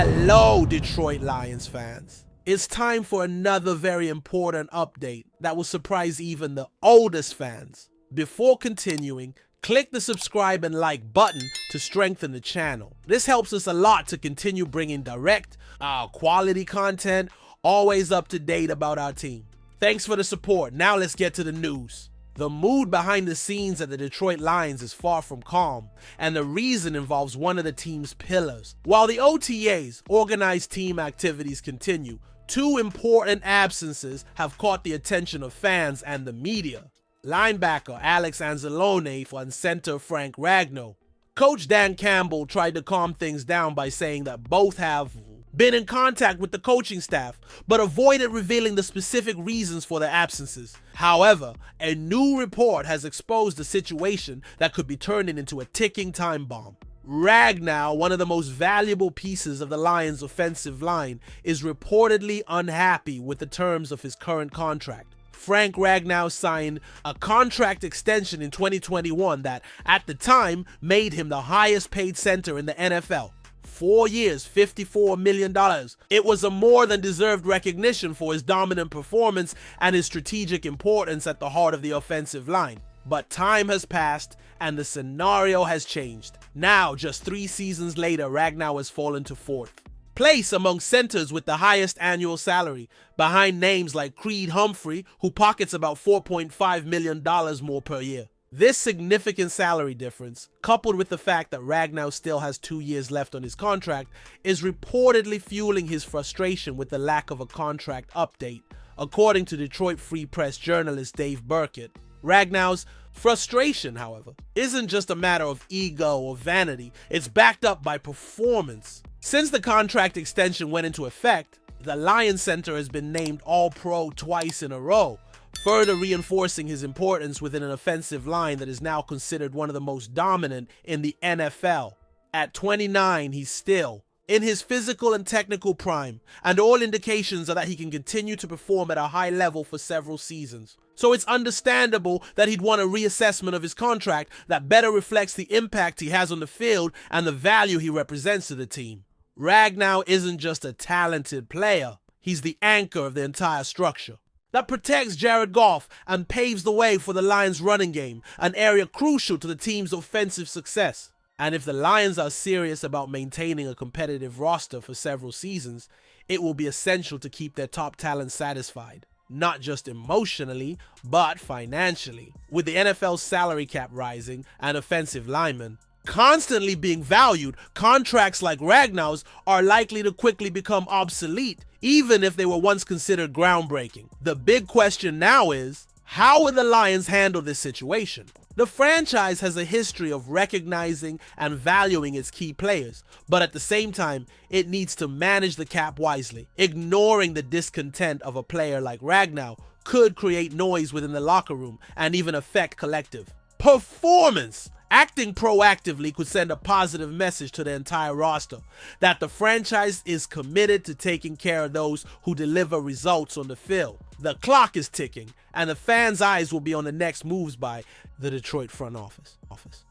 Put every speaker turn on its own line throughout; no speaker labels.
Hello, Detroit Lions fans. It's time for another very important update that will surprise even the oldest fans. Before continuing, click the subscribe and like button to strengthen the channel. This helps us a lot to continue bringing direct, quality content, always up to date about our team. Thanks for the support. Now let's get to the news. The mood behind the scenes at the Detroit Lions is far from calm, and the reason involves one of the team's pillars. While the OTAs, organized team activities, continue, two important absences have caught the attention of fans and the media. Linebacker Alex Anzalone and center Frank Ragnow. Coach Dan Campbell tried to calm things down by saying that both have been in contact with the coaching staff, but avoided revealing the specific reasons for their absences. However, a new report has exposed a situation that could be turning into a ticking time bomb. Ragnow, one of the most valuable pieces of the Lions' offensive line, is reportedly unhappy with the terms of his current contract. Frank Ragnow signed a contract extension in 2021 that, at the time, made him the highest paid center in the NFL. 4 years, $54 million. It was a more than deserved recognition for his dominant performance and his strategic importance at the heart of the offensive line. But time has passed and the scenario has changed. Now, just 3 seasons later, Ragnow has fallen to 4th place among centers with the highest annual salary, behind names like Creed Humphrey, who pockets about $4.5 million more per year. This significant salary difference, coupled with the fact that Ragnow still has 2 years left on his contract, is reportedly fueling his frustration with the lack of a contract update, according to Detroit Free Press journalist Dave Burkett. Ragnow's frustration, however, isn't just a matter of ego or vanity, it's backed up by performance. Since the contract extension went into effect, the Lions center has been named All-Pro twice in a row, further reinforcing his importance within an offensive line that is now considered one of the most dominant in the NFL. At 29, he's still in his physical and technical prime, and all indications are that he can continue to perform at a high level for several seasons. So it's understandable that he'd want a reassessment of his contract that better reflects the impact he has on the field and the value he represents to the team. Ragnow isn't just a talented player, he's the anchor of the entire structure that protects Jared Goff and paves the way for the Lions' running game, an area crucial to the team's offensive success. And if the Lions are serious about maintaining a competitive roster for several seasons, it will be essential to keep their top talent satisfied, not just emotionally, but financially. With the NFL's salary cap rising and offensive linemen constantly being valued, contracts like Ragnow's are likely to quickly become obsolete, even if they were once considered groundbreaking. The big question now is, how will the Lions handle this situation? The franchise has a history of recognizing and valuing its key players, but at the same time, it needs to manage the cap wisely. Ignoring the discontent of a player like Ragnow could create noise within the locker room and even affect collective performance. Acting proactively could send a positive message to the entire roster that the franchise is committed to taking care of those who deliver results on the field. The clock is ticking, and the fans' eyes will be on the next moves by the Detroit front office.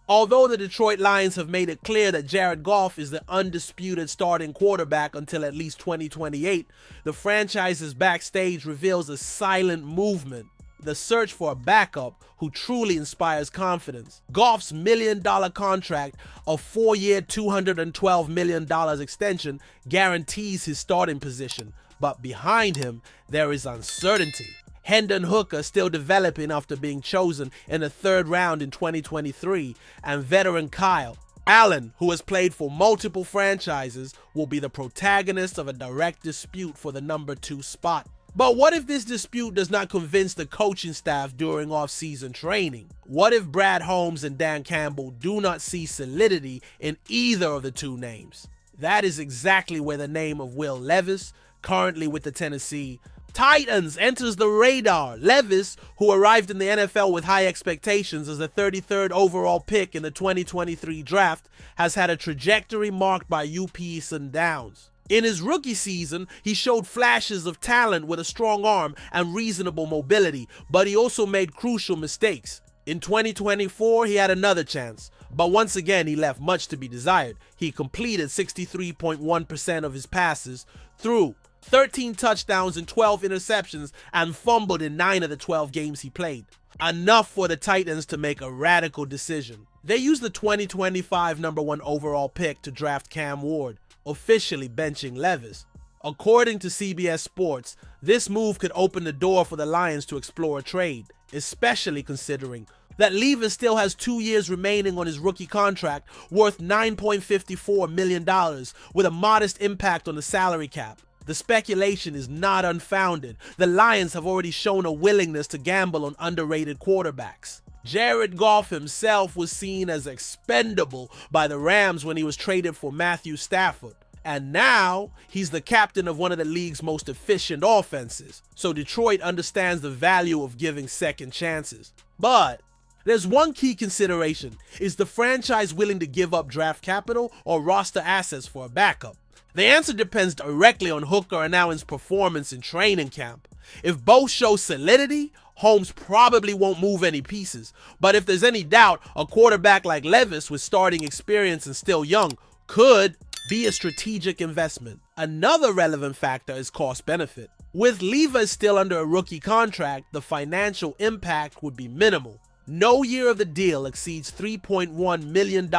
Although the Detroit Lions have made it clear that Jared Goff is the undisputed starting quarterback until at least 2028, the franchise's backstage reveals a silent movement. The search for a backup who truly inspires confidence. Goff's $1 million contract, a 4-year, $212 million extension, guarantees his starting position, but behind him, there is uncertainty. Hendon Hooker still developing after being chosen in the 3rd round in 2023, and veteran Kyle Allen, who has played for multiple franchises, will be the protagonist of a direct dispute for the number 2 spot. But what if this dispute does not convince the coaching staff during off-season training? What if Brad Holmes and Dan Campbell do not see solidity in either of the two names? That is exactly where the name of Will Levis, currently with the Tennessee Titans, enters the radar. Levis, who arrived in the NFL with high expectations as the 33rd overall pick in the 2023 draft, has had a trajectory marked by ups and downs. In his rookie season, he showed flashes of talent with a strong arm and reasonable mobility, but he also made crucial mistakes. In 2024, he had another chance, But once again, he left much to be desired. He completed 63.1% of his passes, threw 13 touchdowns and 12 interceptions, and fumbled in 9 of the 12 games he played. Enough for the Titans to make a radical decision. They used the 2025 #1 overall pick to draft Cam Ward, officially benching Levis. According to CBS Sports, this move could open the door for the Lions to explore a trade, especially considering that Levis still has 2 years remaining on his rookie contract worth $9.54 million with a modest impact on the salary cap. The speculation is not unfounded. The Lions have already shown a willingness to gamble on underrated quarterbacks. Jared Goff himself was seen as expendable by the Rams when he was traded for Matthew Stafford. And now, he's the captain of one of the league's most efficient offenses. So Detroit understands the value of giving second chances. But there's one key consideration. Is the franchise willing to give up draft capital or roster assets for a backup? The answer depends directly on Hooker and Allen's performance in training camp. If both show solidity, Holmes probably won't move any pieces. But if there's any doubt, a quarterback like Levis with starting experience and still young could be a strategic investment. Another relevant factor is cost benefit. With Levis still under a rookie contract, the financial impact would be minimal. No year of the deal exceeds $3.1 million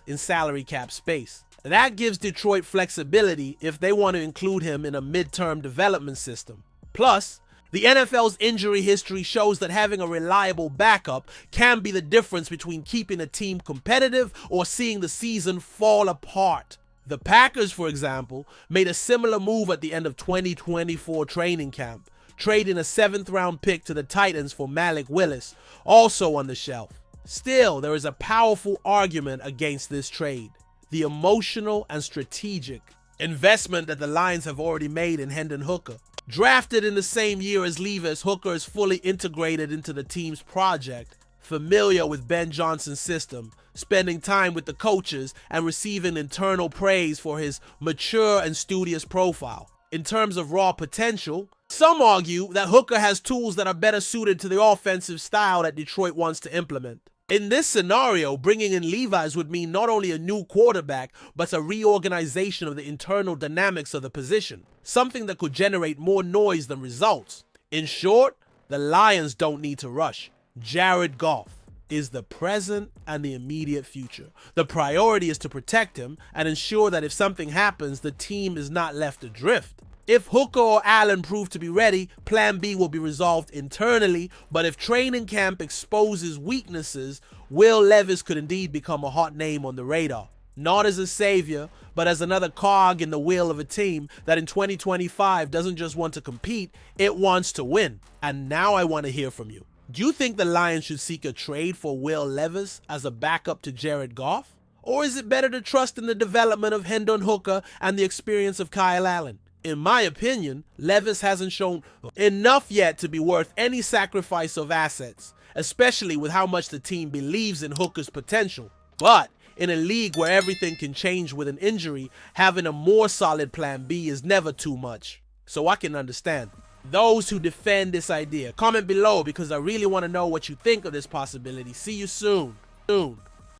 in salary cap space. That gives Detroit flexibility if they want to include him in a midterm development system. Plus, the NFL's injury history shows that having a reliable backup can be the difference between keeping a team competitive or seeing the season fall apart. The Packers, for example, made a similar move at the end of 2024 training camp, trading a 7th-round pick to the Titans for Malik Willis, also on the shelf. Still, there is a powerful argument against this trade. The emotional and strategic investment that the Lions have already made in Hendon Hooker. Drafted in the same year as Levis, Hooker is fully integrated into the team's project, familiar with Ben Johnson's system, spending time with the coaches and receiving internal praise for his mature and studious profile. In terms of raw potential, some argue that Hooker has tools that are better suited to the offensive style that Detroit wants to implement. In this scenario, bringing in Levis would mean not only a new quarterback, but a reorganization of the internal dynamics of the position, something that could generate more noise than results. In short, the Lions don't need to rush. Jared Goff is the present and the immediate future. The priority is to protect him and ensure that if something happens, the team is not left adrift. If Hooker or Allen prove to be ready, Plan B will be resolved internally, but if training camp exposes weaknesses, Will Levis could indeed become a hot name on the radar. Not as a savior, but as another cog in the wheel of a team that in 2025 doesn't just want to compete, it wants to win. And now I want to hear from you. Do you think the Lions should seek a trade for Will Levis as a backup to Jared Goff? Or is it better to trust in the development of Hendon Hooker and the experience of Kyle Allen? In my opinion, Levis hasn't shown enough yet to be worth any sacrifice of assets, especially with how much the team believes in Hooker's potential. But in a league where everything can change with an injury, having a more solid plan B is never too much. So I can understand those who defend this idea. Comment below because I really want to know what you think of this possibility. See you soon.